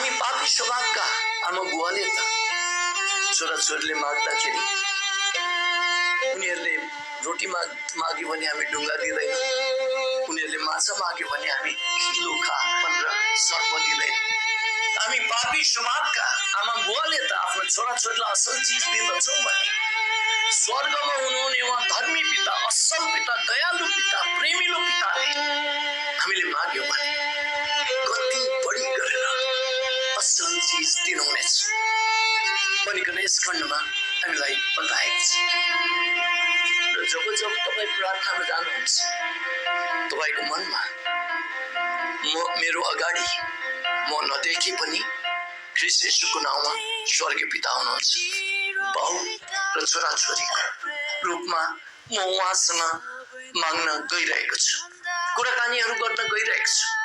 हामी पापी स्वभावका आमा बुवाले त छोराछोरीले माग्दाखेरि उनीहरूले रोटी माग्यो भने हामी ढुङ्गा दिँदैन, उनीहरूले माछा माग्यो भने हामी लुखा भनेर सर्प दिँदैन। हामी पापी स्वभावका आमा बुवाले त आफ्नो छोराछोरीलाई असल चिज दिँदछौँ भने स्वर्गमा हुनुहुने उहाँ धर्मी पिता, असल पिता, दयालु पिता, प्रेमिलो पिताले हामीले माग्यो भने कति बढी गरेर असल चिज दिनुहुनेछ भनिकन यस खण्डमा हामीलाई बताएको छ। र जब जब तपाईँ प्रार्थनामा जानुहुन्छ तपाईँको मनमा मेरो अगाडि म नदेखे पनि ख्रीष्ट येशूको नाउँमा स्वर्गीय पिता हुनुहुन्छ, बाउ र छोराछोरीको रूपमा म उहाँसँग माग्न गइरहेको छु, कुराकानीहरू गर्न गइरहेको छु।